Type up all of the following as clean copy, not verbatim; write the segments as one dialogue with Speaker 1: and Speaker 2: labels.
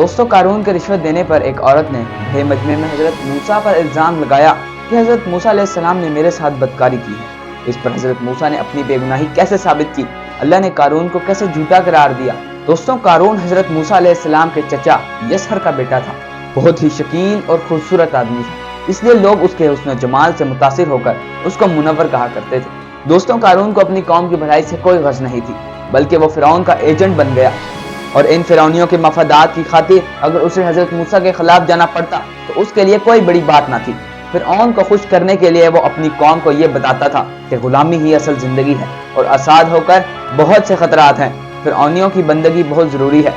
Speaker 1: دوستوں قارون کے رشوت دینے پر ایک عورت نے بڑے مجمع میں حضرت موسیٰ پر الزام لگایا کہ حضرت موسیٰ علیہ السلام نے میرے ساتھ بدکاری کی ہے۔ اس پر حضرت موسیٰ نے اپنی بے گناہی کیسے ثابت کی، اللہ نے قارون کو کیسے جھوٹا قرار دیا۔ دوستوں قارون حضرت موسیٰ علیہ السلام کے چچا یسہر کا بیٹا تھا، بہت ہی شکیل اور خوبصورت آدمی تھا، اس لیے لوگ اس کے حسن و جمال سے متاثر ہو کر اس کو منور کہا کرتے تھے۔ دوستوں قارون کو اپنی قوم کی بھلائی سے کوئی غرض نہیں تھی، بلکہ وہ فرعون کا ایجنٹ بن گیا، اور ان فرعونیوں کے مفادات کی خاطر اگر اسے حضرت موسیٰ کے خلاف جانا پڑتا تو اس کے لیے کوئی بڑی بات نہ تھی۔ فرعون کو خوش کرنے کے لیے وہ اپنی قوم کو یہ بتاتا تھا کہ غلامی ہی اصل زندگی ہے اور آزاد ہو کر بہت سے خطرات ہیں، فرعونیوں کی بندگی بہت ضروری ہے۔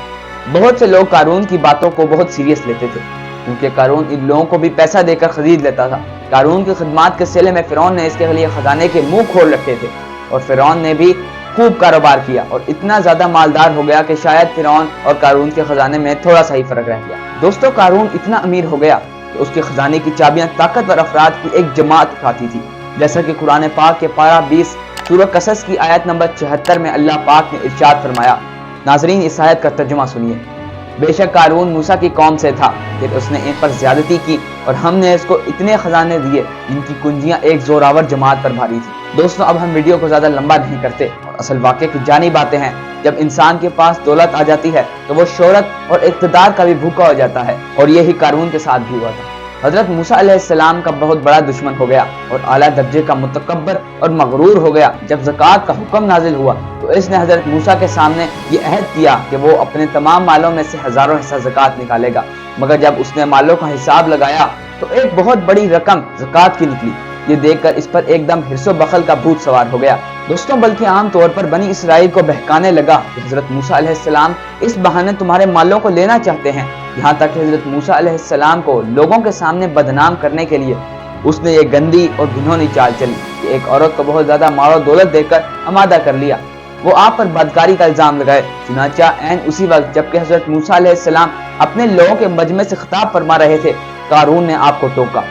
Speaker 1: بہت سے لوگ قارون کی باتوں کو بہت سیریس لیتے تھے، کیونکہ قارون ان لوگوں کو بھی پیسہ دے کر خرید لیتا تھا۔ قارون کی خدمات کے صلے میں فرعون نے اس کے لیے خزانے کے منہ کھول رکھے تھے، اور فرعون نے بھی خوب کاروبار کیا اور اتنا زیادہ مالدار ہو گیا کہ شاید فرعون اور قارون کے خزانے میں تھوڑا سا ہی فرق رہ گیا۔ دوستوں قارون اتنا امیر ہو گیا کہ اس کے خزانے کی چابیاں طاقتور افراد کی ایک جماعت اٹھاتی تھی، جیسا کہ قرآن پاک کے پارہ 20 سورہ قصص کی آیت نمبر 74 میں اللہ پاک نے ارشاد فرمایا۔ ناظرین اس آیت کا ترجمہ سنیے۔ بے شک قارون موسیٰ کی قوم سے تھا، پھر اس نے ان پر زیادتی کی اور ہم نے اس کو اتنے خزانے دیے جن کی کنجیاں ایک زوراور جماعت پر بھاری تھی۔ دوستوں اب ہم ویڈیو کو زیادہ لمبا نہیں کرتے اور اصل واقعے کی جانب آتے ہیں۔ جب انسان کے پاس دولت آ جاتی ہے تو وہ شہرت اور اقتدار کا بھی بھوکا ہو جاتا ہے، اور یہی قارون کے ساتھ بھی ہوا تھا۔ حضرت موسیٰ علیہ السلام کا بہت بڑا دشمن ہو گیا اور اعلیٰ درجے کا متکبر اور مغرور ہو گیا۔ جب زکوٰۃ کا حکم نازل ہوا تو اس نے حضرت موسیٰ کے سامنے یہ عہد کیا کہ وہ اپنے تمام مالوں میں سے ہزاروں حصہ زکوٰۃ نکالے گا، مگر جب اس نے مالوں کا حساب لگایا تو ایک بہت بڑی رقم زکوٰۃ کی نکلی۔ یہ دیکھ کر اس پر ایک دم حرص و بخل کا بھوت سوار ہو گیا۔ دوستوں بلکہ عام طور پر بنی اسرائیل کو بہکانے لگا کہ حضرت موسیٰ علیہ السلام اس بہانے تمہارے مالوں کو لینا چاہتے ہیں، یہاں تک کہ حضرت موسیٰ علیہ السلام کو لوگوں کے سامنے بدنام کرنے کے لیے اس نے یہ گندی اور گھنونی چال چلی کہ ایک عورت کو بہت زیادہ مال و دولت دے کر آمادہ کر لیا۔ وہ آپ پر بدکاری کا الزام لگائے۔ چنانچہ عین اسی وقت جبکہ حضرت موسیٰ علیہ السلام اپنے لوگوں کے مجمع سے خطاب فرما رہے تھے، قارون نے آپ کو ٹوکا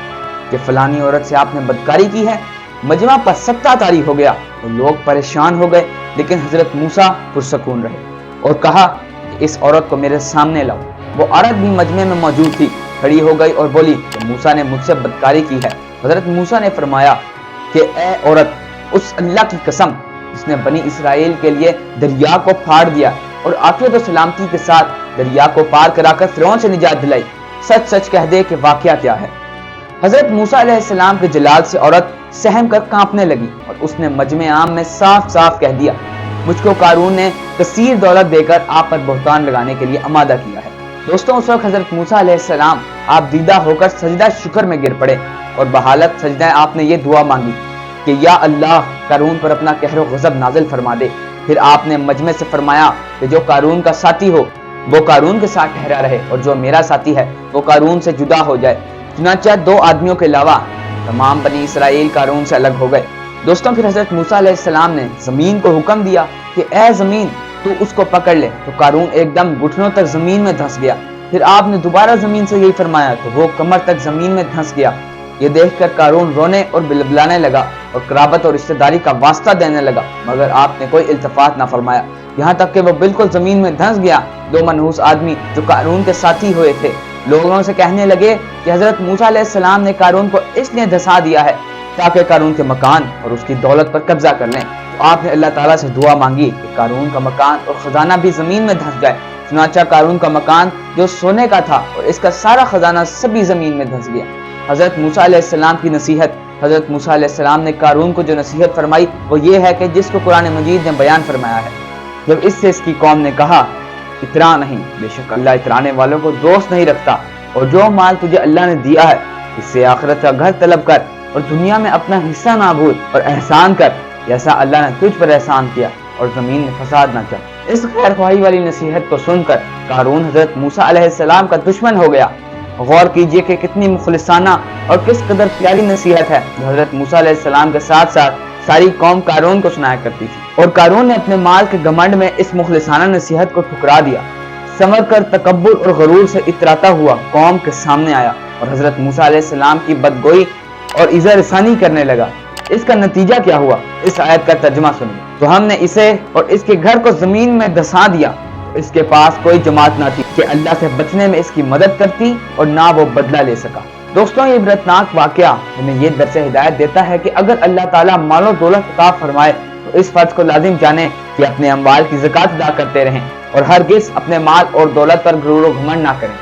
Speaker 1: کہ فلانی عورت سے آپ نے بدکاری کی ہے۔ مجمع پر سکتہ طاری ہو گیا اور لوگ پریشان ہو گئے، لیکن حضرت موسیٰ پرسکون رہے اور کہا کہ اس عورت کو میرے سامنے لاؤ۔ وہ عورت بھی مجمع میں موجود تھی، کھڑی ہو گئی اور بولی کہ موسیٰ نے مجھ سے بدکاری کی ہے۔ حضرت موسیٰ نے فرمایا کہ اے عورت، اس اللہ کی قسم جس نے بنی اسرائیل کے لیے دریا کو پھاڑ دیا اور عافیت و سلامتی کے ساتھ دریا کو پار کرا کر فرعون سے نجات دلائی، سچ سچ کہہ دے کہ واقعہ کیا ہے۔ حضرت موسیٰ علیہ السلام کے جلال سے عورت سہم کر کانپنے لگی اور اس نے مجمع عام میں صاف صاف کہہ دیا، مجھ کو قارون نے کثیر دولت دے کر آپ پر بہتان لگانے کے لیے آمادہ کیا ہے۔ دوستوں اس وقت حضرت موسیٰ علیہ السلام آپ دیدہ ہو کر سجدہ شکر میں گر پڑے اور بحالت سجدہ آپ نے یہ دعا مانگی کہ یا اللہ قارون پر اپنا قہر و غضب نازل فرما دے۔ پھر آپ نے مجمع سے فرمایا کہ جو قارون کا ساتھی ہو وہ قارون کے ساتھ ٹھہرا رہے اور جو میرا ساتھی ہے وہ قارون سے جدا ہو جائے۔ چنانچہ 2 آدمیوں کے علاوہ تمام بنی اسرائیل قارون سے الگ ہو گئے۔ دوستوں پھر حضرت موسیٰ علیہ السلام نے زمین کو حکم دیا کہ اے زمین تو اس کو پکڑ لے، تو قارون ایک دم گھٹنوں تک زمین میں دھنس گیا۔ پھر آپ نے دوبارہ زمین سے یہی فرمایا تو وہ کمر تک زمین میں دھنس گیا۔ یہ دیکھ کر قارون رونے اور بلبلانے لگا اور قرابت اور رشتہ داری کا واسطہ دینے لگا، مگر آپ نے کوئی التفات نہ فرمایا، یہاں تک کہ وہ بالکل زمین میں دھنس گیا۔ 2 منحوس آدمی جو قارون کے ساتھی ہوئے تھے لوگوں سے کہنے لگے کہ حضرت موسیٰ علیہ السلام نے قارون کو اس لیے دھسا دیا ہے تاکہ قارون کے مکان اور اس کی دولت پر قبضہ کر لیں۔ تو آپ نے اللہ تعالیٰ سے دعا مانگی کہ قارون کا مکان اور خزانہ بھی زمین میں دھنس جائے۔ چنانچہ قارون کا مکان جو سونے کا تھا اور اس کا سارا خزانہ سبھی زمین میں دھنس گیا۔ حضرت موسیٰ علیہ السلام کی نصیحت۔ حضرت موسیٰ علیہ السلام نے قارون کو جو نصیحت فرمائی وہ یہ ہے کہ جس کو قرآن مجید نے بیان فرمایا ہے۔ جب اس سے اس کی قوم نے کہا اترا نہیں، بے شک اللہ اترانے والوں کو دوست نہیں رکھتا، اور جو مال تجھے اللہ نے دیا ہے اس سے آخرت کا گھر طلب کر اور دنیا میں اپنا حصہ نہ بھول اور احسان کر جیسا اللہ نے تجھ پر احسان کیا، اور زمین میں فساد نہ چاہ۔ اس خیر خواہی والی نصیحت کو سن کر قارون حضرت موسیٰ علیہ السلام کا دشمن ہو گیا۔ غور کیجئے کہ کتنی مخلصانہ اور کس قدر پیاری نصیحت ہے جو حضرت موسیٰ علیہ السلام کے ساتھ ساتھ ساری قوم قارون کو سنایا کرتی تھی، اور قارون نے اپنے مال کے گھمنڈ میں اس مخلصانہ نصیحت کو ٹھکرا دیا، سمر کر تکبر اور غرور سے اتراتا ہوا قوم کے سامنے آیا اور حضرت موسیٰ علیہ السلام کی بدگوئی اور ایذا رسانی کرنے لگا۔ اس کا نتیجہ کیا ہوا؟ اس آیت کا ترجمہ سنیے۔ تو ہم نے اسے اور اس کے گھر کو زمین میں دھسا دیا اس کے پاس کوئی جماعت نہ تھی کہ اللہ سے بچنے میں اس کی مدد کرتی اور نہ وہ بدلہ لے سکا۔ دوستوں، یہ عبرتناک واقعہ ہمیں یہ درس ہدایت دیتا ہے کہ اگر اللہ تعالیٰ مال و دولت عطا فرمائے تو اس فرض کو لازم جانیں کہ اپنے اموال کی زکوٰۃ ادا کرتے رہیں اور ہرگز اپنے مال اور دولت پر غرور و گھمنڈ نہ کریں۔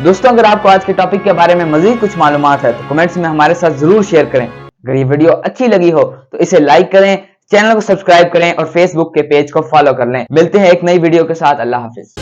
Speaker 1: دوستوں، اگر آپ کو آج کے ٹاپک کے بارے میں مزید کچھ معلومات ہے تو کمنٹس میں ہمارے ساتھ ضرور شیئر کریں۔ اگر یہ ویڈیو اچھی لگی ہو تو اسے لائک کریں، چینل کو سبسکرائب کریں اور فیس بک کے پیج کو فالو کر لیں۔ ملتے ہیں ایک نئی ویڈیو کے ساتھ۔ اللہ حافظ۔